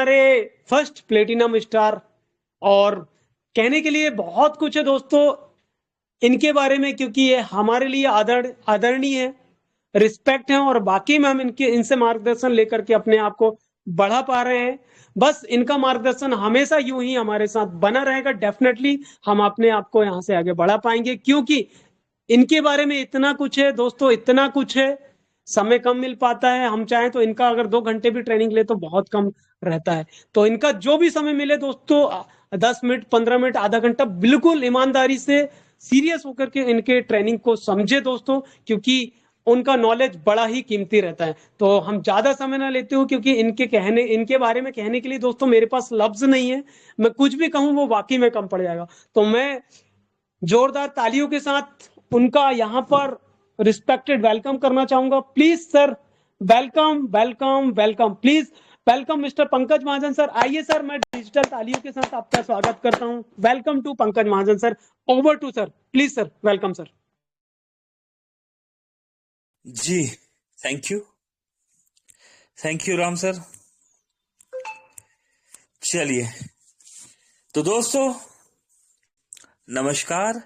हमारे first platinum star. और कहने के लिए बहुत कुछ है दोस्तों इनके बारे में, क्योंकि ये हमारे लिए आदरणीय है, रिस्पेक्ट है, और बाकी में हम इनसे मार्गदर्शन लेकर के अपने आप को बढ़ा पा रहे हैं। बस इनका मार्गदर्शन हमेशा यूं ही हमारे साथ बना रहेगा, डेफिनेटली हम अपने आप को यहाँ से आगे बढ़ा पाएंगे, क्योंकि इनके बारे में इतना कुछ है दोस्तों, इतना कुछ है। समय कम मिल पाता है, हम चाहें तो इनका अगर 2 घंटे भी ट्रेनिंग ले तो बहुत कम रहता है। तो इनका जो भी समय मिले दोस्तों, 10 मिनट, 15 मिनट, आधा घंटा, बिल्कुल ईमानदारी से सीरियस होकर के इनके ट्रेनिंग को समझे दोस्तों, क्योंकि उनका नॉलेज बड़ा ही कीमती रहता है। तो हम ज्यादा समय ना लेते हो, क्योंकि इनके बारे में कहने के लिए दोस्तों मेरे पास लफ्ज नहीं है। मैं कुछ भी कहूं वो वाकई में कम पड़ जाएगा। तो मैं जोरदार तालियों के साथ उनका यहाँ पर रिस्पेक्टेड वेलकम करना चाहूंगा। Please sir, welcome welcome welcome, please welcome mister Pankaj Mahajan sir. आइए सर, मैं डिजिटल तालियों के साथ आपका स्वागत करता हूं। Welcome to Pankaj Mahajan sir. Over to sir, please sir, welcome sir. जी, थैंक यू राम सर। चलिए, तो दोस्तों नमस्कार,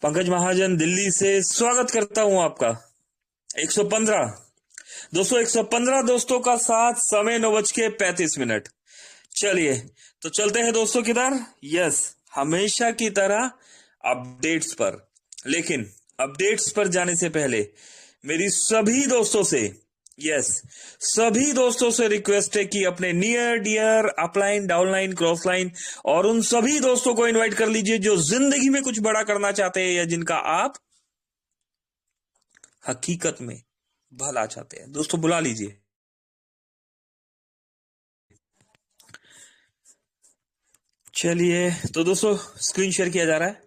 पंकज महाजन दिल्ली से स्वागत करता हूं आपका। 115 दोस्तों, 115 दोस्तों का साथ, समय 9:35। चलिए, तो चलते हैं दोस्तों किधर। यस, हमेशा की तरह अपडेट्स पर। लेकिन अपडेट्स पर जाने से पहले मेरी सभी दोस्तों से रिक्वेस्ट है कि अपने near dear upline, downline, cross line और उन सभी दोस्तों को इनवाइट कर लीजिए जो जिंदगी में कुछ बड़ा करना चाहते हैं या जिनका आप हकीकत में भला चाहते हैं। दोस्तों बुला लीजिए। चलिए, तो दोस्तों स्क्रीन शेयर किया जा रहा है।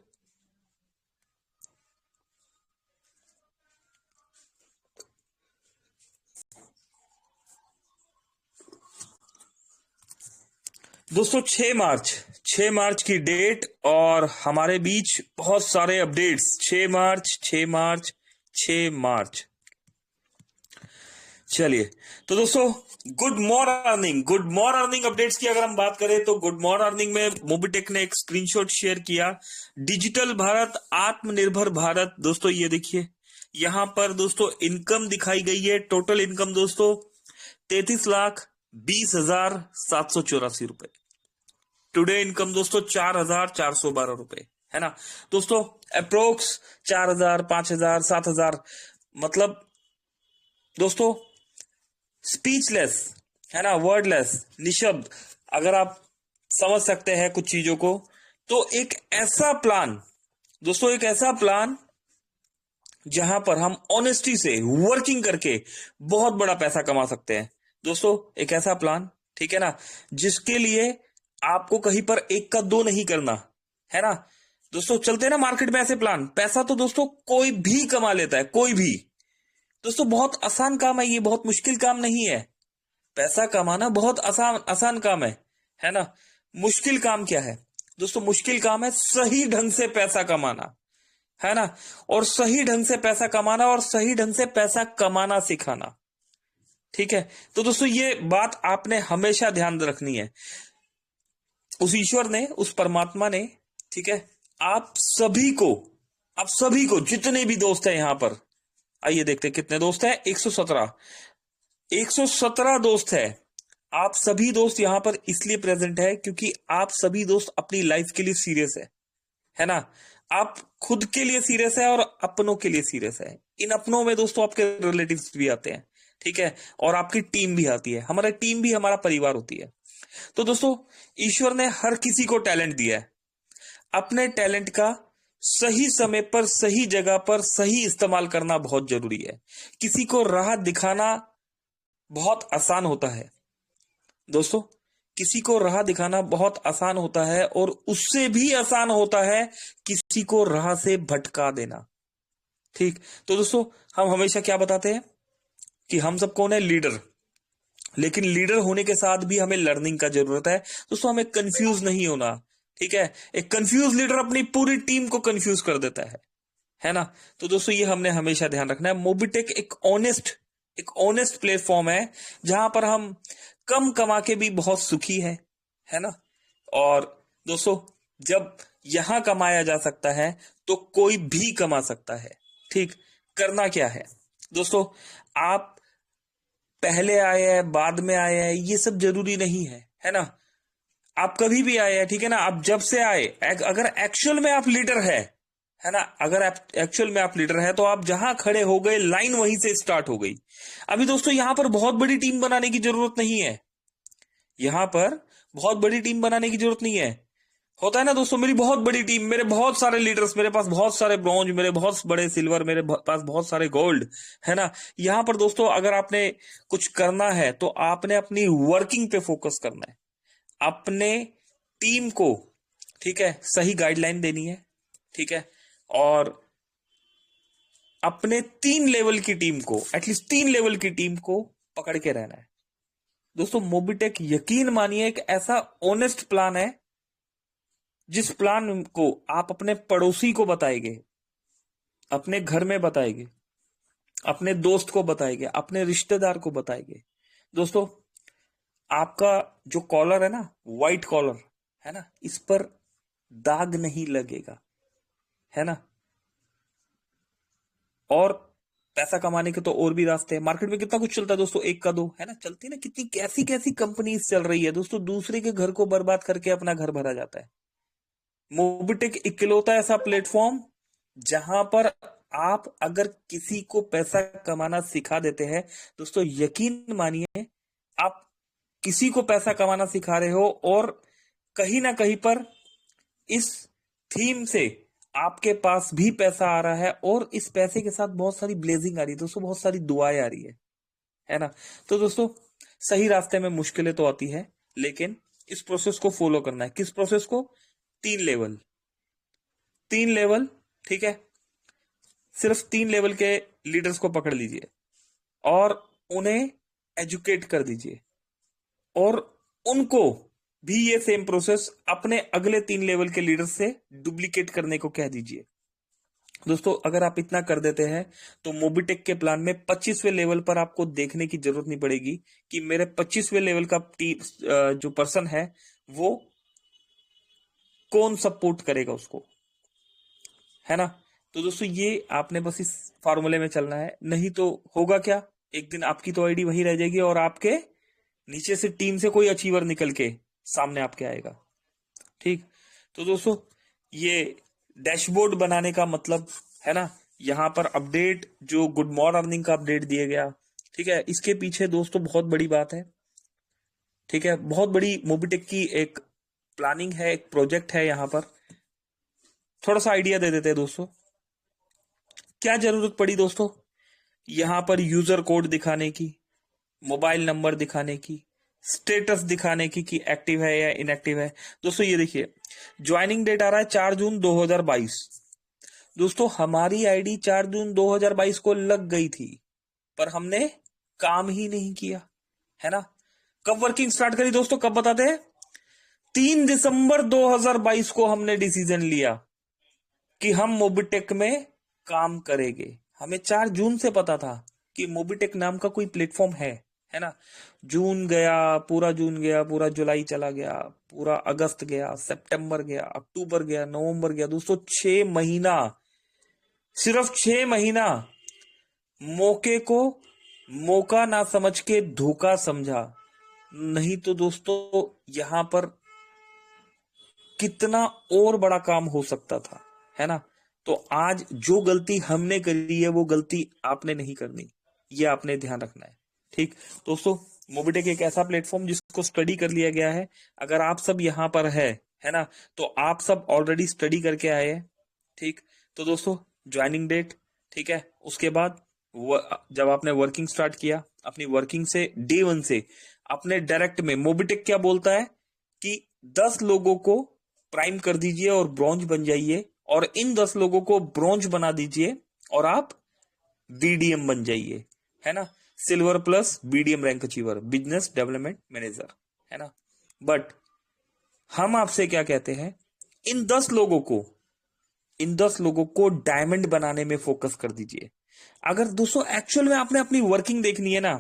दोस्तों 6 मार्च की डेट और हमारे बीच बहुत सारे अपडेट्स। 6 मार्च। चलिए, तो दोस्तों गुड मॉर्निंग अपडेट्स की अगर हम बात करें तो गुड मॉर्निंग में मोबिटेक ने एक स्क्रीनशॉट शेयर किया। डिजिटल भारत, आत्मनिर्भर भारत। दोस्तों ये देखिए, यहां पर दोस्तों इनकम दिखाई गई है। टोटल इनकम दोस्तों 33,20,784 रुपए। टुडे इनकम दोस्तों 4,412 रुपए, है ना दोस्तों। अप्रोक्स 4,000, 5,000, 7,000, मतलब दोस्तों स्पीचलेस, है ना, वर्डलेस, निशब्द। अगर आप समझ सकते हैं कुछ चीजों को, तो एक ऐसा प्लान दोस्तों, एक ऐसा प्लान जहां पर हम ऑनेस्टी से वर्किंग करके बहुत बड़ा पैसा कमा सकते हैं। दोस्तों एक ऐसा प्लान, ठीक है ना, जिसके लिए आपको कहीं पर एक का दो नहीं करना, है ना दोस्तों। चलते हैं ना मार्केट में ऐसे प्लान। पैसा तो दोस्तों कोई भी कमा लेता है, कोई भी। दोस्तों बहुत आसान काम है ये, बहुत मुश्किल काम नहीं है। पैसा कमाना बहुत आसान काम है ना। मुश्किल काम क्या है दोस्तों? मुश्किल काम है सही ढंग से पैसा कमाना, है ना, और सही ढंग से पैसा कमाना और सही ढंग से पैसा कमाना सिखाना, ठीक है। तो दोस्तों ये बात आपने हमेशा ध्यान रखनी है। उस ईश्वर ने, उस परमात्मा ने, ठीक है, आप सभी को जितने भी दोस्त हैं यहां पर, आइए देखते हैं कितने दोस्त हैं। 117 दोस्त है। आप सभी दोस्त यहां पर इसलिए प्रेजेंट है क्योंकि आप सभी दोस्त अपनी लाइफ के लिए सीरियस है ना। आप खुद के लिए सीरियस है और अपनों के लिए सीरियस है। इन अपनों में दोस्तों आपके रिलेटिव्स भी आते हैं, ठीक है, और आपकी टीम भी आती है। हमारा टीम भी हमारा परिवार होती है। तो दोस्तों ईश्वर ने हर किसी को टैलेंट दिया है। अपने टैलेंट का सही समय पर, सही जगह पर सही इस्तेमाल करना बहुत जरूरी है। किसी को राह दिखाना बहुत आसान होता है दोस्तों, किसी को राह दिखाना बहुत आसान होता है, और उससे भी आसान होता है किसी को राह से भटका देना, ठीक। तो दोस्तों हम हमेशा क्या बताते हैं कि हम सब कौन है? लीडर। लेकिन लीडर होने के साथ भी हमें लर्निंग का जरूरत है दोस्तों। हमें कंफ्यूज नहीं होना, ठीक है। एक कंफ्यूज लीडर अपनी पूरी टीम को कंफ्यूज कर देता है ना। तो दोस्तों ये हमने हमेशा ध्यान रखना है। मोबिटेक एक ऑनेस्ट प्लेटफॉर्म है जहां पर हम कम कमा के भी बहुत सुखी है ना। और दोस्तों, जब यहां कमाया जा सकता है तो कोई भी कमा सकता है। ठीक, करना क्या है दोस्तों, आप पहले आए हैं बाद में आए हैं ये सब जरूरी नहीं है ना। आप कभी भी आए हैं, ठीक है ना, आप जब से आए, अगर एक्चुअल में आप लीडर है ना, अगर आप एक्चुअल में आप लीडर है तो आप जहां खड़े हो गए लाइन वहीं से स्टार्ट हो गई। अभी दोस्तों यहां पर बहुत बड़ी टीम बनाने की जरूरत नहीं है, यहां पर बहुत बड़ी टीम बनाने की जरूरत नहीं है। होता है ना दोस्तों, मेरी बहुत बड़ी टीम, मेरे बहुत सारे लीडर्स, मेरे पास बहुत सारे ब्रॉन्ज, मेरे बहुत बड़े सिल्वर, मेरे पास बहुत सारे गोल्ड, है ना। यहां पर दोस्तों अगर आपने कुछ करना है तो आपने अपनी वर्किंग पे फोकस करना है, अपने टीम को, ठीक है, सही गाइडलाइन देनी है, ठीक है, और अपने 3 लेवल की टीम को, एटलीस्ट 3 लेवल की टीम को पकड़ के रहना है। दोस्तों मोबिटेक, यकीन मानिए, एक ऐसा ऑनेस्ट प्लान है जिस प्लान को आप अपने पड़ोसी को बताएंगे, अपने घर में बताएंगे, अपने दोस्त को बताएंगे, अपने रिश्तेदार को बताएंगे। दोस्तों आपका जो कॉलर है ना, व्हाइट कॉलर है ना, इस पर दाग नहीं लगेगा, है ना। और पैसा कमाने के तो और भी रास्ते हैं, मार्केट में कितना कुछ चलता है दोस्तों, एक का दो, है ना, चलती है ना, कितनी कैसी कैसी कंपनीज चल रही है दोस्तों, दूसरे के घर को बर्बाद करके अपना घर भरा जाता है। मोबिटेक इकलौता ऐसा प्लेटफॉर्म जहां पर आप अगर किसी को पैसा कमाना सिखा देते हैं दोस्तों, यकीन मानिए, आप किसी को पैसा कमाना सिखा रहे हो, और कहीं ना कहीं पर इस थीम से आपके पास भी पैसा आ रहा है, और इस पैसे के साथ बहुत सारी ब्लेजिंग आ रही है दोस्तों, बहुत सारी दुआएं आ रही है ना। तो दोस्तों सही रास्ते में मुश्किलें तो आती है, लेकिन इस प्रोसेस को फॉलो करना है। किस प्रोसेस को? 3 लेवल, 3 लेवल, ठीक है, सिर्फ 3 लेवल के लीडर्स को पकड़ लीजिए और उन्हें एजुकेट कर दीजिए, और उनको भी ये सेम प्रोसेस अपने अगले 3 लेवल के लीडर से डुप्लीकेट करने को कह दीजिए। दोस्तों अगर आप इतना कर देते हैं तो मोबिटेक के प्लान में 25वें लेवल पर आपको देखने की जरूरत नहीं पड़ेगी कि मेरे 25वें लेवल का जो पर्सन है वो कौन सपोर्ट करेगा उसको, है ना। तो दोस्तों ये आपने बस इस फॉर्मूले में चलना है, नहीं तो होगा क्या, एक दिन आपकी तो आईडी वही रह जाएगी और आपके नीचे से टीम से कोई अचीवर निकल के सामने आपके आएगा। ठीक, तो दोस्तों ये डैशबोर्ड बनाने का मतलब है ना, यहाँ पर अपडेट, जो गुड मॉर्निंग का अपडेट दिया गया, ठीक है, इसके पीछे दोस्तों बहुत बड़ी बात है, ठीक है, बहुत बड़ी मोबिटेक की एक प्लानिंग है, एक प्रोजेक्ट है। यहाँ पर थोड़ा सा आइडिया दे देते हैं दोस्तों, क्या जरूरत पड़ी दोस्तों, यहाँ पर यूजर कोड दिखाने की, मोबाइल नंबर दिखाने की, स्टेटस दिखाने की कि एक्टिव है या इनएक्टिव है। दोस्तों ये देखिए, ज्वाइनिंग डेट आ रहा है 4 जून 2022। दोस्तों हमारी आईडी 4 जून 2022 को लग गई थी, पर हमने काम ही नहीं किया, है ना। कब वर्किंग स्टार्ट करी दोस्तों, कब बताते हैं? 3 दिसंबर 2022 को हमने डिसीजन लिया कि हम मोबिटेक में काम करेंगे। हमें 4 जून से पता था कि मोबिटेक नाम का कोई प्लेटफॉर्म है ना। जून गया, पूरा जून गया, पूरा जुलाई चला गया, पूरा अगस्त गया, सितंबर गया, अक्टूबर गया, नवंबर गया। दोस्तों 6 महीना, सिर्फ 6 महीना मौके को मौका ना समझ के धोखा समझा, नहीं तो दोस्तों यहां पर कितना और बड़ा काम हो सकता था, है ना। तो आज जो गलती हमने करी है वो गलती आपने नहीं करनी, ये आपने ध्यान रखना है। ठीक दोस्तों, मोबिटेक एक ऐसा प्लेटफॉर्म जिसको स्टडी कर लिया गया है। अगर आप सब यहाँ पर है ना, तो आप सब ऑलरेडी स्टडी करके आए हैं। ठीक, तो दोस्तों ज्वाइनिंग डेट, ठीक है, उसके बाद जब आपने वर्किंग स्टार्ट किया, अपनी वर्किंग से डे 1 से अपने डायरेक्ट में मोबिटेक क्या बोलता है कि 10 लोगों को प्राइम कर दीजिए और ब्रॉन्ज बन जाइए, और इन 10 लोगों को ब्रॉन्ज बना दीजिए और आप बीडीएम बन जाइए, है ना, silver plus BDM rank achiever, business development manager, है ना। बट हम आपसे क्या कहते हैं, इन 10 लोगों को डायमंड बनाने में फोकस कर दीजिए। अगर दोस्तों एक्चुअल में आपने अपनी वर्किंग देखनी है ना,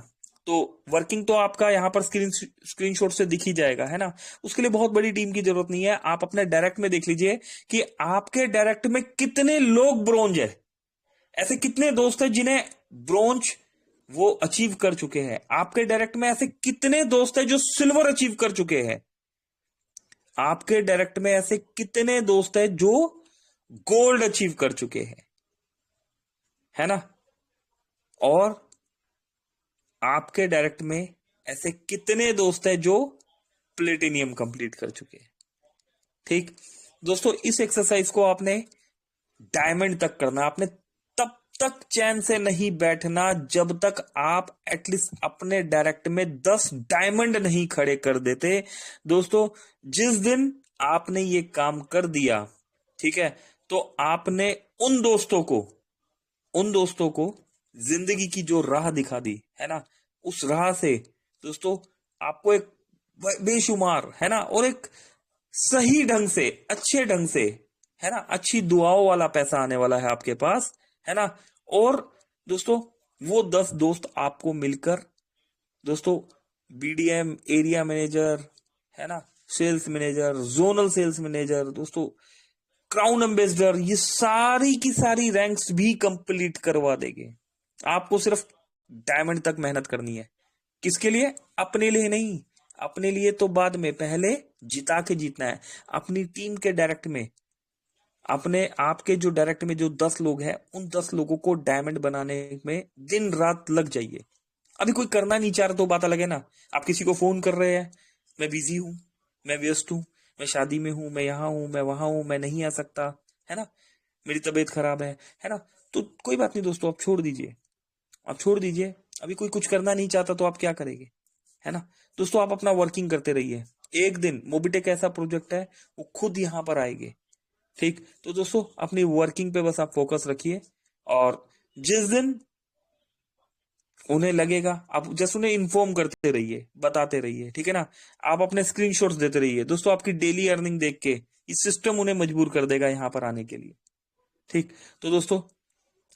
तो वर्किंग तो आपका यहाँ पर स्क्रीनशॉट से दिख ही जाएगा, है ना। उसके लिए बहुत बड़ी टीम की जरूरत नहीं है, आप अपने डायरेक्ट में देख लीजिए कि आपके डायरेक्ट में कितने लोग ब्रोंज है, ऐसे कितने दोस्त हैं जिन्हें ब्रोंज वो अचीव कर चुके हैं। आपके डायरेक्ट में ऐसे कितने दोस्त हैं जो सिल्वर अचीव कर चुके हैं। आपके डायरेक्ट में ऐसे कितने दोस्त हैं जो गोल्ड अचीव कर चुके हैं, है ना। और आपके डायरेक्ट में ऐसे कितने दोस्त हैं जो प्लेटिनियम कंप्लीट कर चुके हैं। ठीक दोस्तों, इस एक्सरसाइज को आपने डायमंड तक करना। आपने तब तक चैन से नहीं बैठना जब तक आप एटलीस्ट अपने डायरेक्ट में 10 डायमंड नहीं खड़े कर देते। दोस्तों, जिस दिन आपने ये काम कर दिया, ठीक है, तो आपने उन दोस्तों को जिंदगी की जो राह दिखा दी, है ना। उस राह से दोस्तों आपको एक बेशुमार, है ना, और एक सही ढंग से, अच्छे ढंग से, है ना, अच्छी दुआओं वाला पैसा आने वाला है आपके पास, है ना। और दोस्तों वो 10 दोस्त आपको मिलकर दोस्तों बीडीएम, एरिया मैनेजर, है ना, sales manager, zonal sales manager, दोस्तों क्राउन एम्बेसडर, ये सारी की सारी रैंक्स भी कंप्लीट करवा देंगे। आपको सिर्फ डायमंड तक मेहनत करनी है। किसके लिए? अपने लिए नहीं, अपने लिए तो बाद में, पहले जिता के जीतना है। अपनी टीम के डायरेक्ट में, अपने आपके जो डायरेक्ट में जो 10 लोग हैं, उन 10 लोगों को डायमंड बनाने में दिन रात लग जाइए। अभी कोई करना नहीं चाह रहा तो बात अलग है ना। आप किसी को फोन कर रहे हैं, मैं बिजी हूं, मैं व्यस्त हूं, मैं शादी में हूं, मैं यहां हूं, मैं वहां हूं, मैं नहीं आ सकता, है ना, मेरी तबीयत खराब है ना। तो कोई बात नहीं दोस्तों, आप छोड़ दीजिए, आप छोड़ दीजिए। अभी कोई कुछ करना नहीं चाहता तो आप क्या करेंगे, है ना। दोस्तों आप अपना वर्किंग करते रहिए। एक दिन मोबिटेक ऐसा प्रोजेक्ट है, वो खुद यहां पर आएंगे। ठीक, तो दोस्तों अपनी वर्किंग पे बस आप फोकस रखिए, और जिस दिन उन्हें लगेगा, आप जस्ट उन्हें इन्फॉर्म करते रहिए, बताते रहिए, ठीक है ना। आप अपने स्क्रीनशॉट्स देते रहिए। दोस्तों आपकी डेली अर्निंग देख के इस सिस्टम उन्हें मजबूर कर देगा यहां पर आने के लिए। ठीक, तो दोस्तों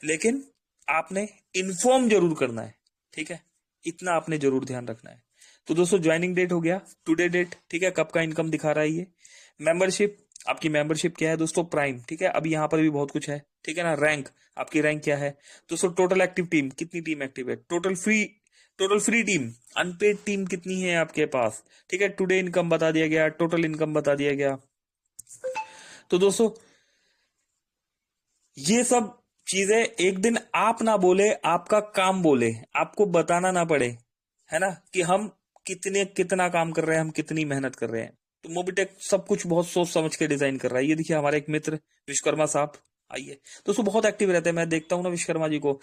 लेकिन आपने इन्फॉर्म जरूर करना है, ठीक है, इतना आपने जरूर ध्यान रखना है। तो दोस्तों ज्वाइनिंग डेट हो गया, टुडे डेट, ठीक है, कब का इनकम दिखा रहा है ये। मेंबरशिप, आपकी मेंबरशिप क्या है दोस्तों? प्राइम, ठीक है। अभी यहां पर भी बहुत कुछ है, ठीक है ना। रैंक, आपकी रैंक क्या है दोस्तों? टोटल एक्टिव टीम, कितनी टीम एक्टिव है? Total free team, unpaid team कितनी है आपके पास, ठीक है। टुडे इनकम बता दिया गया, टोटल इनकम बता दिया गया। तो दोस्तों ये सब चीजें एक दिन आप ना बोले, आपका काम बोले, आपको बताना ना पड़े, है ना, कि हम कितना काम कर रहे हैं, हम कितनी मेहनत कर रहे हैं। तो मोबिटेक सब कुछ बहुत सोच समझ के डिजाइन कर रहा है। ये देखिए हमारे एक मित्र विश्वकर्मा साहब, आइए दोस्तों, बहुत एक्टिव रहते हैं। मैं देखता हूँ ना विश्वकर्मा जी को,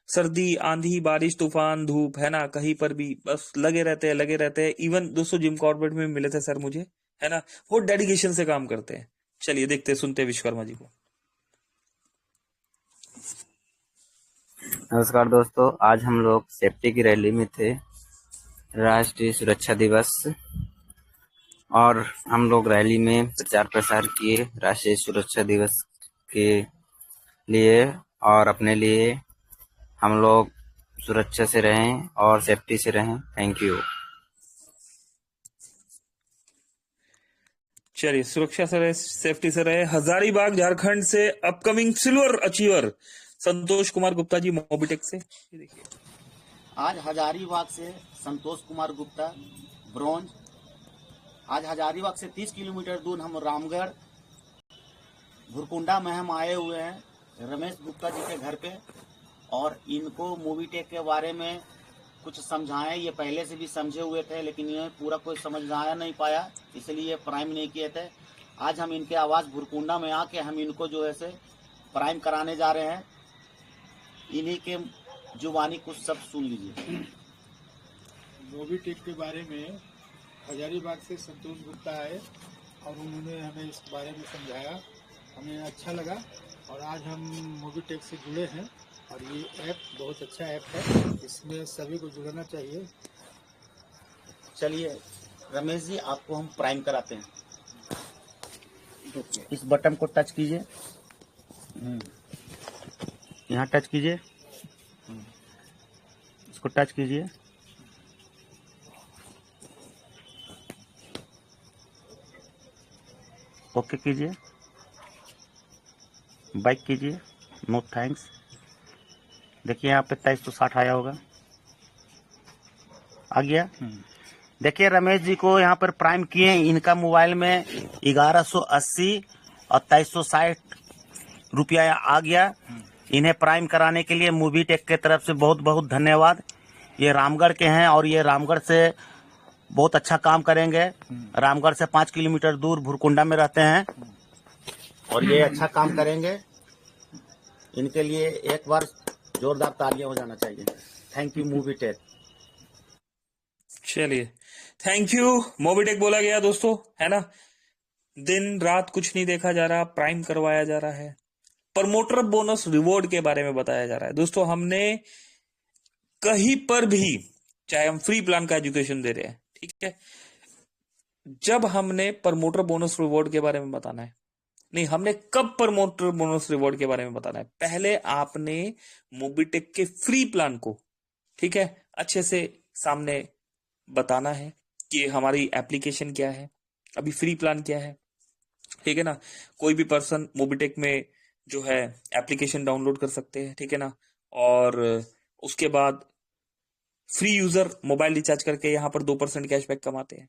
सर्दी, आंधी, बारिश, तूफान, धूप, है ना, कहीं पर भी बस लगे रहते हैं, लगे रहते हैं। इवन दोस्तों जिम कॉर्बेट में मिले थे सर मुझे, है ना, वो डेडिकेशन से काम करते हैं। चलिए देखते सुनते हैं विश्वकर्मा जी को। नमस्कार दोस्तों, आज हम लोग सेफ्टी की रैली में थे, राष्ट्रीय सुरक्षा दिवस, और हम लोग रैली में प्रचार प्रसार किए राष्ट्रीय सुरक्षा दिवस के लिए, और अपने लिए हम लोग सुरक्षा से रहें और सेफ्टी से रहें। Thank you. चलिए, सुरक्षा से रहे, सेफ्टी से रहे। हजारीबाग झारखंड से upcoming silver achiever Santosh Kumar Gupta ji Mobitech से, ये देखिए। आज हजारीबाग से संतोष कुमार गुप्ता ब्रॉन्ज। आज हजारीबाग से 30 किलोमीटर दूर हम रामगढ़ भुरकुंडा में हम आए हुए हैं रमेश गुप्ता जी के घर पे, और इनको मोबिटेक के बारे में कुछ समझाएं। ये पहले से भी समझे हुए थे, लेकिन ये पूरा कोई समझाया नहीं पाया, इसलिए प्राइम नहीं किए थे। आज हम इनके आवास भुरकुंडा में आके हम इनको जो है से प्राइम कराने जा रहे हैं। इन्हीं के जुबानी कुछ सब सुन लीजिए। मोबिटेक के बारे में हजारीबाग से संतोष गुप्ता आए और उन्होंने हमें इस बारे में समझाया, हमें अच्छा लगा, और आज हम मोबिटेक से जुड़े हैं। और ये ऐप बहुत अच्छा ऐप है, इसमें सभी को जुड़ना चाहिए। चलिए रमेश जी, आपको हम प्राइम कराते हैं। इस बटन को टच कीजिए, यहाँ टच कीजिए, इसको टच कीजिए, ओके कीजिए, बाइक कीजिए, नो थैंक्स। देखिए यहाँ पे 2360 आया होगा, आ गया। देखिए रमेश जी को यहाँ पर प्राइम किए, इनका मोबाइल में 1180 और 2360 रुपया आ गया। इन्हें प्राइम कराने के लिए मूवी टेक के तरफ से बहुत बहुत धन्यवाद। ये रामगढ़ के हैं और ये रामगढ़ से बहुत अच्छा काम करेंगे। रामगढ़ से 5 किलोमीटर दूर भुरकुंडा में रहते हैं और ये अच्छा काम करेंगे। इनके लिए एक बार जोरदार तालियां हो जाना चाहिए। Thank you movie tech. चलिए, थैंक यू मोबीटेक बोला गया दोस्तों, है ना। दिन रात कुछ नहीं देखा जा रहा, प्राइम करवाया जा रहा है, प्रमोटर बोनस रिवॉर्ड के बारे में बताया जा रहा है। दोस्तों हमने कहीं पर भी, चाहे हम फ्री प्लान का एजुकेशन दे रहे हैं, ठीक है, जब हमने प्रमोटर बोनस रिवॉर्ड के बारे में बताना है, नहीं, हमने कब प्रमोटर बोनस रिवॉर्ड के बारे में बताना है, पहले आपने मोबीटेक के फ्री प्लान को, ठीक है, अच्छे से सामने बताना है कि हमारी एप्लीकेशन क्या है, अभी फ्री प्लान क्या है, ठीक है ना। कोई भी पर्सन मोबीटेक में जो है एप्लीकेशन डाउनलोड कर सकते हैं, ठीक है ना। और उसके बाद फ्री यूजर मोबाइल रिचार्ज करके यहाँ पर 2% कैशबैक कमाते हैं,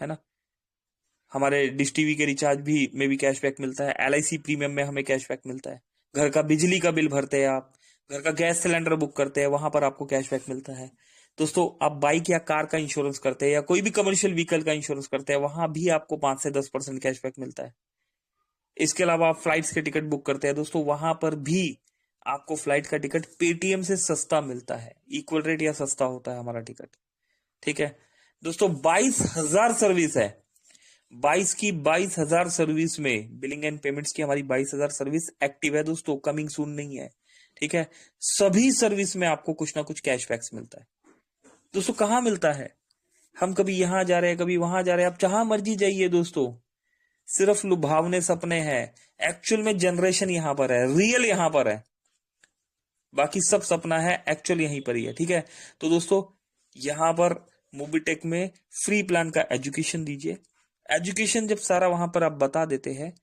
है ना। हमारे डिश टीवी के रिचार्ज में भी कैशबैक मिलता है, LIC प्रीमियम में हमें कैशबैक मिलता है, घर का बिजली का बिल भरते हैं आप, घर का गैस सिलेंडर बुक करते हैं, वहां पर आपको कैशबैक मिलता है। दोस्तों आप बाइक या कार का इंश्योरेंस करते हैं या कोई भी कमर्शियल व्हीकल का इंश्योरेंस करते हैं, वहां भी आपको 5 से 10% कैशबैक मिलता है। इसके अलावा आप फ्लाइट्स के टिकट बुक करते हैं दोस्तों, वहां पर भी आपको फ्लाइट का टिकट पेटीएम से सस्ता मिलता है, इक्वल रेट या सस्ता होता है हमारा टिकट, ठीक है दोस्तों। 22,000 सर्विस है, 22,000 सर्विस में बिलिंग एंड पेमेंट्स की हमारी 22,000 सर्विस एक्टिव है दोस्तों, कमिंग सून नहीं है, ठीक है। सभी सर्विस में आपको कुछ ना कुछ कैशबैक्स मिलता है दोस्तों। कहां मिलता है, हम कभी यहां जा रहे हैं, कभी वहां जा रहे हैं, आप जहां मर्जी जाइए दोस्तों, सिर्फ लुभावने सपने हैं, एक्चुअल में जनरेशन यहां पर है, रियल यहां पर है, बाकी सब सपना है, एक्चुअल यहीं पर ही है, ठीक है। तो दोस्तों यहां पर मोबीटेक में फ्री प्लान का एजुकेशन दीजिए। एजुकेशन जब सारा वहां पर आप बता देते हैं,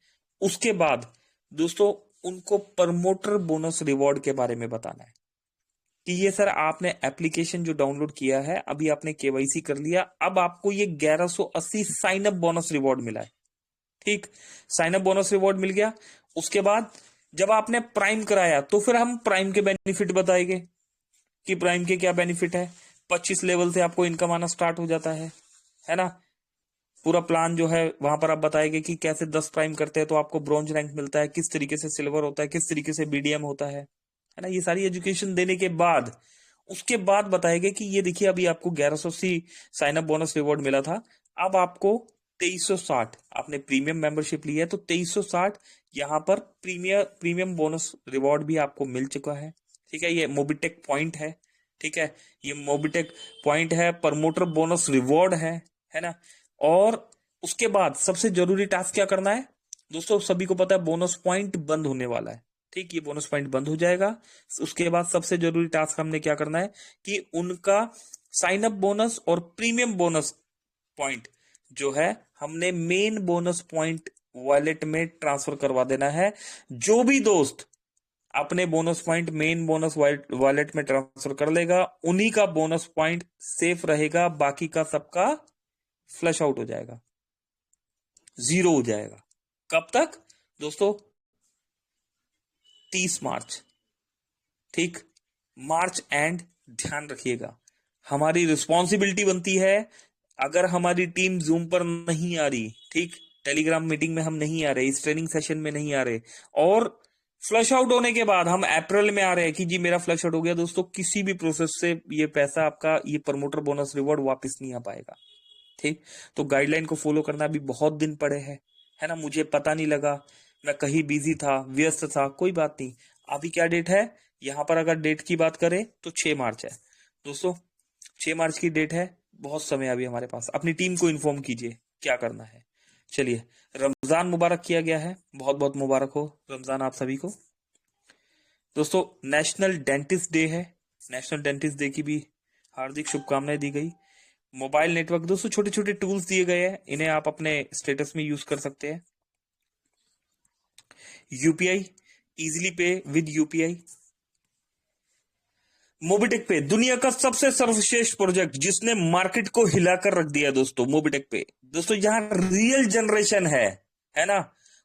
उसके बाद दोस्तों उनको प्रमोटर बोनस रिवॉर्ड के बारे में बताना है कि ये सर आपने एप्लीकेशन जो डाउनलोड किया है, अभी आपने KYC कर लिया, अब आपको ये 1180 साइन अप बोनस रिवॉर्ड मिला है, ठीक, साइन अप बोनस रिवॉर्ड मिल गया। उसके बाद जब आपने प्राइम कराया तो फिर हम प्राइम के बेनिफिट बताएंगे कि प्राइम के क्या बेनिफिट है। 25 लेवल से आपको इनकम आना स्टार्ट हो जाता है ना। पूरा प्लान जो है वहां पर आप बताएंगे कि कैसे 10 प्राइम करते हैं तो आपको ब्रॉन्ज रैंक मिलता है, किस तरीके से सिल्वर होता है, किस तरीके से BDM होता है ना। ये सारी एजुकेशन देने के बाद उसके बाद बताएंगे कि ये देखिए अभी आपको 1180 साइन अप बोनस रिवॉर्ड मिला था, अब आपको 2360, आपने प्रीमियम मेंबरशिप ली है तो 2360 यहाँ पर प्रीमियम बोनस रिवॉर्ड भी आपको मिल चुका है, ठीक है। ये मोबीटेक पॉइंट है, ठीक है, ये मोबीटेक पॉइंट है, प्रमोटर बोनस रिवॉर्ड है ना। और उसके बाद सबसे जरूरी टास्क क्या करना है दोस्तों, सभी को पता है बोनस पॉइंट बंद होने वाला है, ठीक, ये बोनस पॉइंट बंद हो जाएगा। उसके बाद सबसे जरूरी टास्क हमने क्या करना है कि उनका साइन अप बोनस और प्रीमियम बोनस पॉइंट जो है हमने मेन बोनस पॉइंट वॉलेट में ट्रांसफर करवा देना है। जो भी दोस्त अपने bonus point main bonus wallet में ट्रांसफर कर लेगा, उन्हीं का बोनस पॉइंट सेफ रहेगा, बाकी का सबका फ्लश आउट हो जाएगा, जीरो हो जाएगा। कब तक दोस्तों, 30 मार्च, ठीक, मार्च एंड। ध्यान रखिएगा, हमारी रिस्पॉन्सिबिलिटी बनती है, अगर हमारी टीम जूम पर नहीं आ रही, ठीक, टेलीग्राम मीटिंग में हम नहीं आ रहे, इस ट्रेनिंग सेशन में नहीं आ रहे, और फ्लश आउट होने के बाद हम अप्रैल में आ रहे हैं कि जी मेरा फ्लश आउट हो गया, दोस्तों किसी भी प्रोसेस से ये पैसा आपका, ये प्रमोटर बोनस रिवॉर्ड वापस नहीं आ पाएगा, ठीक। तो गाइडलाइन को फॉलो करना अभी बहुत दिन पड़े हैं, है ना। मुझे पता नहीं लगा, मैं कहीं बिजी था, व्यस्त था, कोई बात नहीं। अभी क्या डेट है, यहां पर अगर डेट की बात करें तो 6 मार्च है दोस्तों, 6 मार्च की डेट है, बहुत समय अभी हमारे पास। अपनी टीम को इन्फॉर्म कीजिए क्या करना है। चलिए, रमजान मुबारक किया गया है, बहुत बहुत मुबारक हो रमजान आप सभी को। दोस्तों नेशनल डेंटिस्ट डे है, नेशनल डेंटिस्ट डे की भी हार्दिक शुभकामनाएं दी गई। मोबाइल नेटवर्क दोस्तों, छोटे छोटे टूल्स दिए गए हैं, इन्हें आप अपने स्टेटस में यूज कर सकते हैं। यूपीआई, इजीली पे विद यूपीआई। मोबीटेक पे दुनिया का सबसे सर्वश्रेष्ठ प्रोजेक्ट जिसने मार्केट को हिलाकर रख दिया दोस्तों, मोबीटेक पे। दोस्तों यहाँ रियल जनरेशन है ना,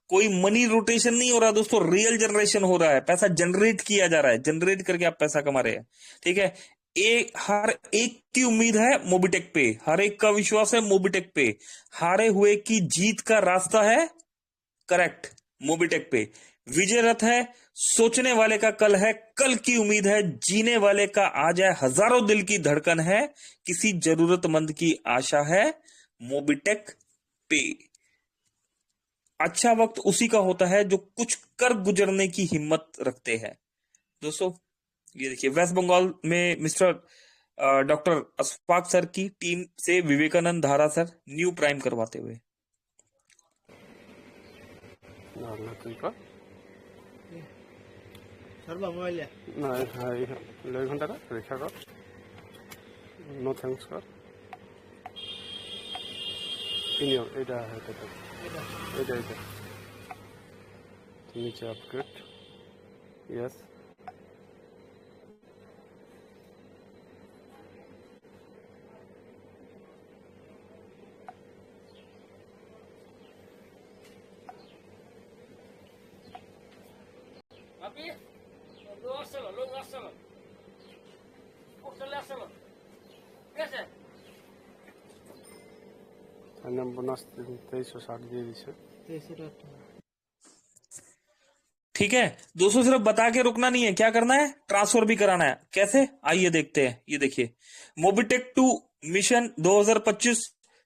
कोई मनी रोटेशन नहीं हो रहा दोस्तों, रियल जनरेशन हो रहा है, पैसा जनरेट किया जा रहा है, जनरेट करके आप पैसा कमा रहे हैं। ठीक है, हर एक की उम्मीद है मोबीटेक पे, हर एक का विश्वास है मोबीटेक पे, हारे हुए की जीत का रास्ता है करेक्ट मोबीटेक पे। विजय रथ है, सोचने वाले का कल है, कल की उम्मीद है, जीने वाले का आज है, हजारों दिल की धड़कन है, किसी जरूरतमंद की आशा है मोबीटेक पे। अच्छा वक्त उसी का होता है जो कुछ कर गुजरने की हिम्मत रखते हैं। दोस्तों ये देखिए, वेस्ट बंगाल में मिस्टर डॉक्टर अशफाक सर की टीम से विवेकानंद धारा सर न्यू प्राइम करवाते हुए। नो थैंक्स कर এটা नीचे अपग्रेड यस बोनस 2360 দিয়ে দিছে। ठीक है दोस्तों, सिर्फ बता के रुकना नहीं है, क्या करना है, ट्रांसफर भी कराना है। कैसे, आइए देखते हैं। ये देखिए, Mobitech to mission 2025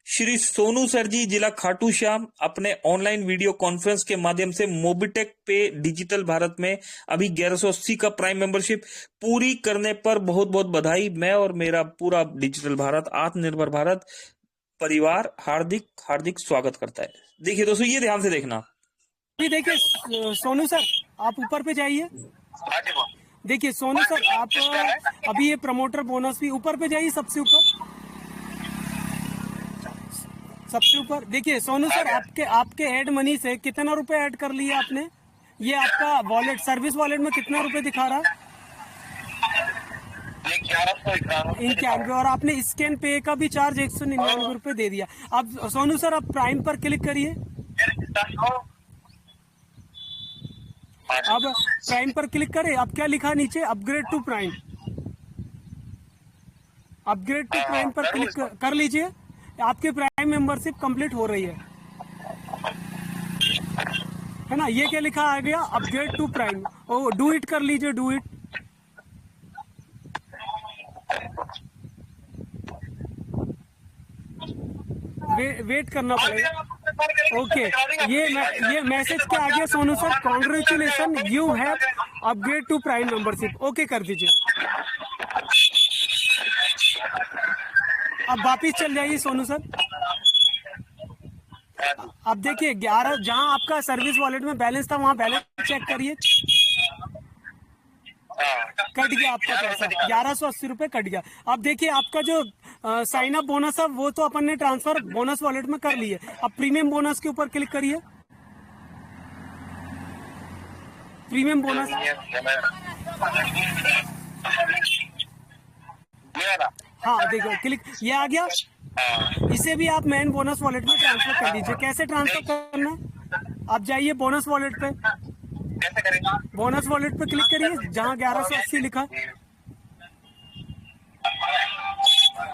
Shri Sonu sir ji जिला खाटू श्याम अपने ऑनलाइन वीडियो कॉन्फ्रेंस के माध्यम से मोबीटेक पे डिजिटल भारत में अभी 1180 का प्राइम मेंबरशिप पूरी करने पर बहुत बहुत बधाई। मैं और मेरा पूरा डिजिटल भारत आत्मनिर्भर भारत परिवार हार्दिक हार्दिक स्वागत करता है। देखिए दोस्तों, ये ध्यान से देखना। अभी देखिए सोनू सर, आप ऊपर पे जाइए। देखिए सोनू सर, आप अभी ये प्रमोटर बोनस भी ऊपर पे जाइए, सबसे ऊपर देखिए सोनू सर, आपके ऐड मनी से कितना रुपए ऐड कर लिया आपने? ये आपका वॉलेट, सर्विस वॉलेट में कितना रुपए दिखा रहा है? 91। और आपने स्कैन पे का भी चार्ज 199 रुपए दे दिया। अब सोनू सर, आप प्राइम पर क्लिक करिए। अब प्राइम पर क्लिक करें। अब क्या लिखा नीचे, upgrade to prime. Upgrade to prime पर क्लिक कर लीजिए। आपकी प्राइम मेंबरशिप कंप्लीट हो रही है ना। ये क्या लिखा आ गया, upgrade to prime. Oh do it कर लीजिए, डू इट। वेट करना पड़ेगा। ओके, ये मैसेज क्या आ गया Sonu sir, congratulation you have upgrade to prime membership. Okay कर दीजिए। अब वापिस चल जाइए सोनू सर। अब देखिए 11, जहां आपका सर्विस वॉलेट में बैलेंस था वहां बैलेंस चेक करिए, कट गया आपका पैसा, 1180 रुपए कट गया। अब देखिए आपका जो साइन अप बोनस है वो तो अपन ने ट्रांसफर बोनस वॉलेट में कर लिए। अब प्रीमियम बोनस के ऊपर क्लिक करिए। प्रीमियम बोनस, हाँ देखो क्लिक, ये आ गया। इसे भी आप मेन बोनस वॉलेट में ट्रांसफर कर दीजिए। कैसे ट्रांसफर करना है, आप जाइए बोनस वॉलेट पे। बोनस वॉलेट पे क्लिक करिए, जहां 1180 लिखा,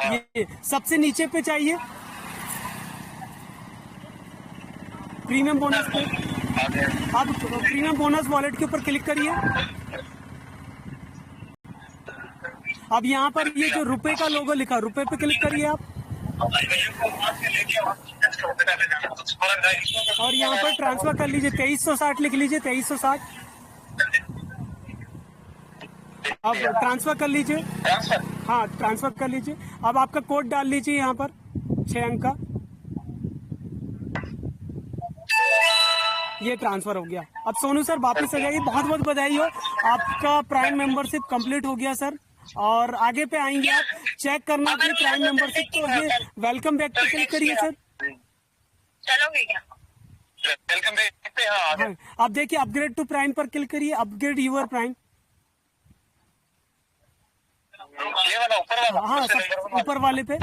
ये सबसे नीचे पे चाहिए प्रीमियम बोनस पे। अब प्रीमियम बोनस वॉलेट के ऊपर क्लिक करिए। अब यहाँ पर ये जो रुपए का लोगो लिखा, रुपए पे क्लिक करिए आप, और यहाँ पर ट्रांसफर कर लीजिए। 2360 लिख लीजिए, 2360। अब ट्रांसफर कर लीजिए, हाँ ट्रांसफर कर लीजिए। अब आपका कोड डाल लीजिए यहाँ पर 6 अंक का, ये ट्रांसफर हो गया। अब सोनू सर वापस आ जाइए। बहुत बहुत बधाई हो, आपका प्राइम मेंबरशिप कंप्लीट हो गया सर। और आगे पे आएंगे आप, चेक करना अपनी प्राइम मेंबरशिप। तो ये वेलकम बैक पे क्लिक करिए सर। चलोगे क्या? वेलकम बैक पे, हाँ हाँ, आप देखिए अपग्रेड टू प्राइम पर क्लिक करिए, अपग्रेड यूर प्राइम। हाँ, सब ऊपर वाले पे।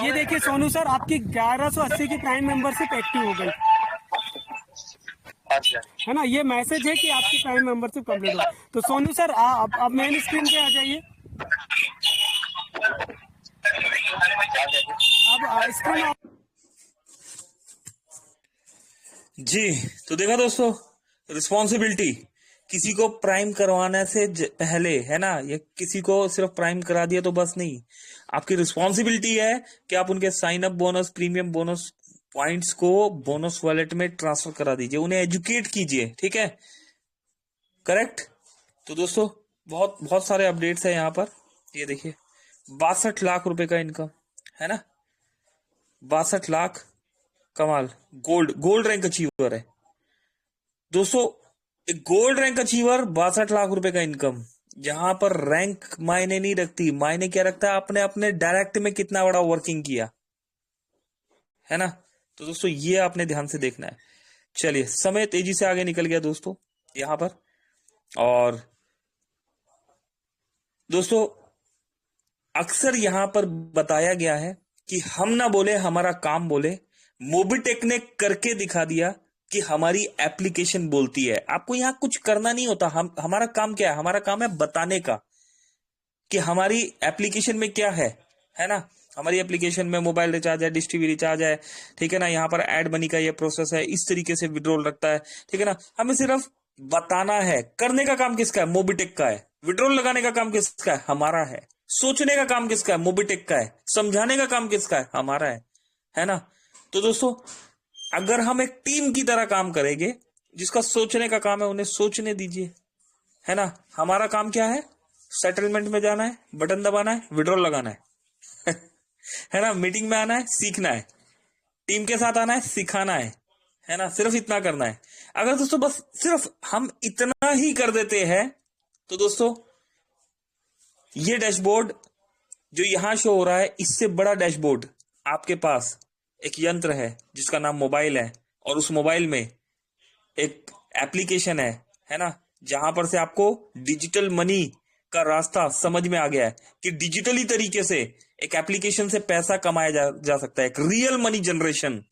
ये देखिए सोनू सर, आपकी 1180 की प्राइम मेंबरशिप एक्टिव हो गई है ना। ये मैसेज है कि आपकी प्राइम मेंबरशिप कंप्लीट हो। तो सोनू सर आप मेन स्क्रीन पे आ जाइए। अब स्क्रीन जी, तो देखा दोस्तों, रिस्पॉन्सिबिलिटी किसी को प्राइम करवाने से पहले, है ना, या किसी को सिर्फ प्राइम करा दिया तो बस नहीं, आपकी रिस्पॉन्सिबिलिटी है कि आप उनके sign up bonus, premium bonus points को बोनस वॉलेट में ट्रांसफर करा दीजिए, उन्हें एजुकेट कीजिए, ठीक है, करेक्ट। तो दोस्तों बहुत बहुत सारे अपडेट्स है यहाँ पर। ये देखिए 62 लाख रुपए का इनकम है ना, 62 लाख, कमाल। गोल्ड रैंक अचीवर है दोस्तों, एक गोल्ड रैंक अचीवर 62 लाख रुपए का इनकम। जहां पर रैंक मायने नहीं रखती, मायने क्या रखता है, आपने अपने डायरेक्ट में कितना बड़ा वर्किंग किया है ना। तो दोस्तों ये आपने ध्यान से देखना है। चलिए, समय तेजी से आगे निकल गया दोस्तों यहां पर। और दोस्तों अक्सर यहां पर बताया गया है कि हम ना बोले, हमारा काम बोले। मोबिटेक ने करके दिखा दिया कि हमारी एप्लीकेशन बोलती है। आपको यहां कुछ करना नहीं होता, हमारा काम क्या है, हमारा काम है बताने का कि हमारी एप्लीकेशन में क्या है ना। हमारी एप्लीकेशन में मोबाइल रिचार्ज है, डिश टीवी रिचार्ज है, ठीक है ना। यहाँ पर एड मनी का ये प्रोसेस है, इस तरीके से विड्रॉल रखता है, ठीक है ना। हमें सिर्फ बताना है। करने का काम किसका है, मोबिटेक का है। विड्रॉल लगाने का काम किसका है, हमारा है। सोचने का काम किसका है, मोबिटेक का है। समझाने का काम किसका है, हमारा है ना। तो दोस्तों अगर हम एक टीम की तरह काम करेंगे, जिसका सोचने का काम है उन्हें सोचने दीजिए, है ना। हमारा काम क्या है, सेटलमेंट में जाना है, बटन दबाना है, विड्रॉल लगाना है ना। मीटिंग में आना है, सीखना है, टीम के साथ आना है, सिखाना है ना। सिर्फ इतना करना है। अगर दोस्तों बस सिर्फ हम इतना ही कर देते हैं, तो दोस्तों ये डैशबोर्ड जो यहां शो हो रहा है, इससे बड़ा डैशबोर्ड आपके पास एक यंत्र है जिसका नाम मोबाइल है, और उस मोबाइल में एक एप्लीकेशन है ना, जहां पर से आपको डिजिटल मनी का रास्ता समझ में आ गया है कि डिजिटली तरीके से एक एप्लीकेशन से पैसा कमाया जा सकता है, एक रियल मनी जनरेशन,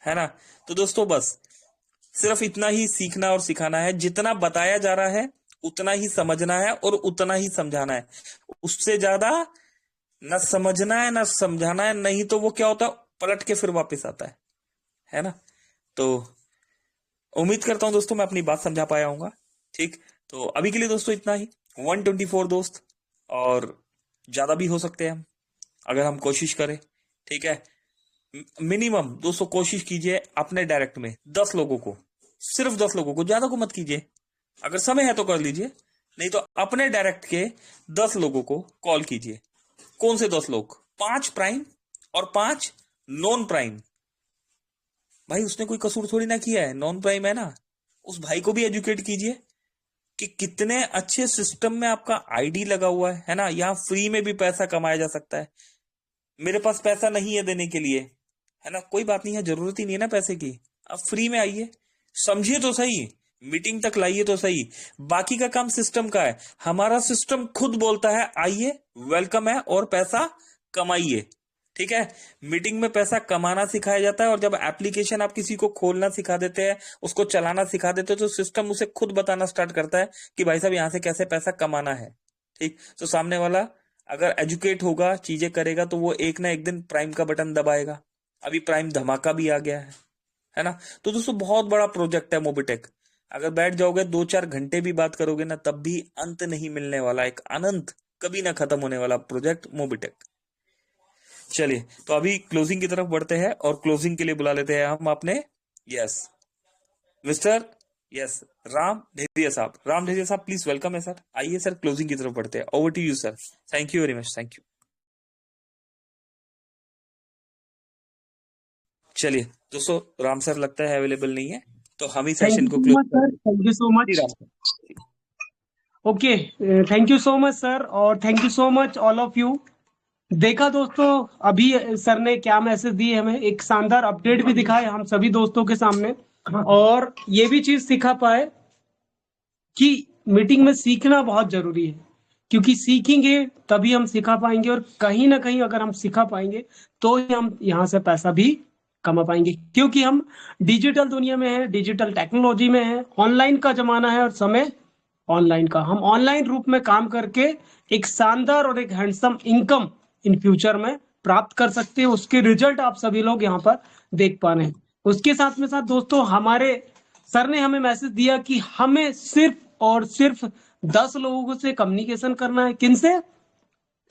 है ना। तो दोस्तों बस सिर्फ इतना ही सीखना और सिखाना है। जितना बताया जा रहा है उतना ही समझना है और उतना ही समझाना है। उससे ज्यादा न समझना है न समझाना है, नहीं तो वो क्या होता है, पलट के फिर वापस आता है ना। तो उम्मीद करता हूं दोस्तों मैं अपनी बात समझा पाया हूँ, ठीक। तो अभी के लिए दोस्तों इतना ही। 124 दोस्त, और ज्यादा भी हो सकते हैं हम अगर हम कोशिश करें, ठीक है। मिनिमम दोस्तों कोशिश कीजिए अपने डायरेक्ट में 10 लोगों को, सिर्फ 10 लोगों को, ज्यादा को मत कीजिए। अगर समय है तो कर लीजिए, नहीं तो अपने डायरेक्ट के 10 लोगों को कॉल कीजिए। कौन से 10 लोग, 5 प्राइम और 5 नॉन प्राइम। भाई उसने कोई कसूर थोड़ी ना किया है, नॉन प्राइम है ना। उस भाई को भी एजुकेट कीजिए कि कितने अच्छे सिस्टम में आपका आईडी लगा हुआ है ना। यहाँ फ्री में भी पैसा कमाया जा सकता है। मेरे पास पैसा नहीं है देने के लिए, है ना, कोई बात नहीं है, जरूरत ही नहीं है ना पैसे की। आप फ्री में आइए, समझिए तो सही, मीटिंग तक लाइए तो सही। बाकी का काम सिस्टम का है। हमारा सिस्टम खुद बोलता है आइए, वेलकम है और पैसा कमाइए, ठीक है। मीटिंग में पैसा कमाना सिखाया जाता है, और जब एप्लीकेशन आप किसी को खोलना सिखा देते हैं, उसको चलाना सिखा देते हैं, तो सिस्टम उसे खुद बताना स्टार्ट करता है कि भाई साहब यहां से कैसे पैसा कमाना है, ठीक। तो सामने वाला अगर एजुकेट होगा, चीजें करेगा, तो वो एक ना एक दिन प्राइम का बटन दबाएगा। अभी प्राइम धमाका भी आ गया है ना। तो दोस्तों बहुत बड़ा प्रोजेक्ट है मोबिटेक। अगर बैठ जाओगे 2-4 घंटे भी बात करोगे ना, तब भी अंत नहीं मिलने वाला, एक अनंत कभी ना खत्म होने वाला प्रोजेक्ट मोबिटेक। चलिए, तो अभी क्लोजिंग की तरफ बढ़ते हैं, और क्लोजिंग के लिए बुला लेते हैं हम अपने मिस्टर राम ढेरिया साहब। राम ढेरिया साहब प्लीज वेलकम है सर। आइए सर, क्लोजिंग की तरफ बढ़ते हैं। Over to you sir. Thank you very much, thank you. चलिए दोस्तों, राम सर लगता है अवेलेबल नहीं है, तो हम ही सेशन को close sir, thank you so much. Okay, thank you so much sir, और thank you so much all of you देखा दोस्तों, अभी सर ने क्या मैसेज दिए हमें, एक शानदार अपडेट भी दिखाए हम सभी दोस्तों के सामने, और ये भी चीज सिखा पाए कि मीटिंग में सीखना बहुत जरूरी है, क्योंकि सीखेंगे तभी हम सिखा पाएंगे, और कहीं ना कहीं अगर हम सिखा पाएंगे तो ही हम यहाँ से पैसा भी कमा पाएंगे, क्योंकि हम डिजिटल दुनिया में है, डिजिटल टेक्नोलॉजी में है, ऑनलाइन का जमाना है, और समय ऑनलाइन का, हम ऑनलाइन रूप में काम करके एक शानदार और एक हैंडसम इनकम इन फ्यूचर में प्राप्त कर सकते हैं। उसके रिजल्ट आप सभी लोग यहाँ पर देख पा रहे हैं। उसके साथ में साथ दोस्तों, हमारे सर ने हमें मैसेज दिया कि हमें सिर्फ और सिर्फ 10 लोगों से कम्युनिकेशन करना है। किनसे?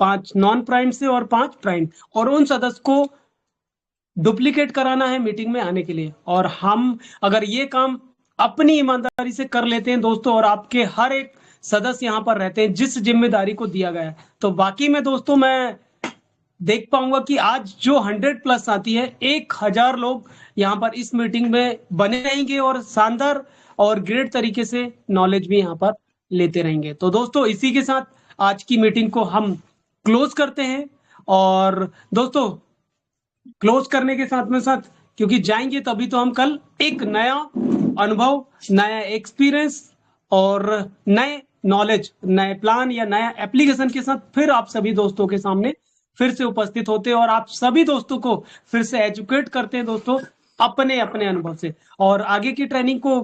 5 नॉन प्राइम से और 5 प्राइम, और उन सदस्य को डुप्लीकेट कराना है मीटिंग में आने के लिए। और हम अगर ये काम अपनी ईमानदारी से कर लेते हैं दोस्तों, और आपके हर एक सदस्य यहाँ पर रहते हैं जिस जिम्मेदारी को दिया गया है, तो बाकी में दोस्तों मैं देख पाऊंगा कि आज जो 100 प्लस आती है, 1000 लोग यहाँ पर इस मीटिंग में बने रहेंगे और शानदार और ग्रेट तरीके से नॉलेज भी यहाँ पर लेते रहेंगे। तो दोस्तों, इसी के साथ आज की मीटिंग को हम क्लोज करते हैं। और दोस्तों, क्लोज करने के साथ में साथ, क्योंकि जाएंगे तभी तो हम कल एक नया अनुभव, नया एक्सपीरियंस और नए नॉलेज, नए प्लान या नया एप्लीकेशन के साथ फिर आप सभी दोस्तों के सामने फिर से उपस्थित होते हैं, और आप सभी दोस्तों को फिर से एजुकेट करते हैं दोस्तों अपने अपने अनुभव से। और आगे की ट्रेनिंग को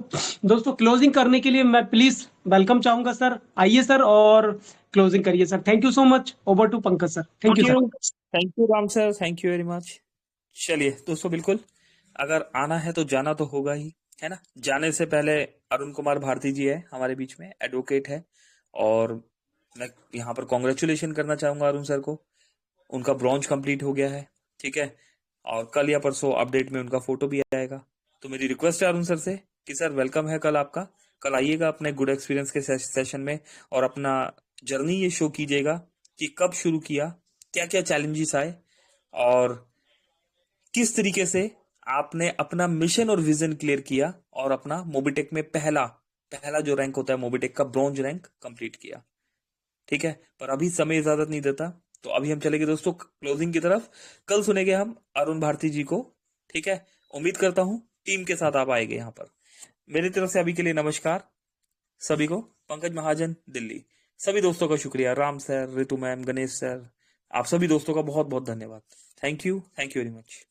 दोस्तों क्लोजिंग करने के लिए मैं प्लीज वेलकम चाहूंगा सर। आइए सर और क्लोजिंग करिए sir. Thank you so much. Over to Pankaj sir. Thank you sir. Thank you Ram sir, thank you very much. चलिए दोस्तों, बिल्कुल अगर आना है तो जाना तो होगा ही, है ना। जाने से पहले अरुण कुमार भारती जी है हमारे बीच में, एडवोकेट है, और मैं यहाँ पर कॉन्ग्रेचुलेशन करना चाहूंगा अरुण सर को। उनका ब्रॉन्ज कंप्लीट हो गया है, ठीक है, और कल या परसों अपडेट में उनका फोटो भी आएगा। तो मेरी रिक्वेस्ट है अरुण सर से कि सर वेलकम है कल आपका, कल आइएगा अपने गुड एक्सपीरियंस के सेशन में, और अपना जर्नी ये शो कीजिएगा कि कब शुरू किया, क्या क्या चैलेंजेस आए, और किस तरीके से आपने अपना मिशन और विजन क्लियर किया, और अपना मोबिटेक में पहला जो रैंक होता है मोबिटेक का, ब्रॉन्ज रैंक कंप्लीट किया। ठीक है, पर अभी समय इजाजत नहीं देता, तो अभी हम चलेंगे दोस्तों क्लोजिंग की तरफ। कल सुनेंगे हम अरुण भारती जी को, ठीक है। उम्मीद करता हूं टीम के साथ आप आएंगे यहाँ पर। मेरी तरफ से अभी के लिए नमस्कार सभी को। पंकज महाजन, दिल्ली। सभी दोस्तों का शुक्रिया, Ram sir, Ritu ma'am, Ganesh sir, आप सभी दोस्तों का बहुत बहुत धन्यवाद। Thank you very much.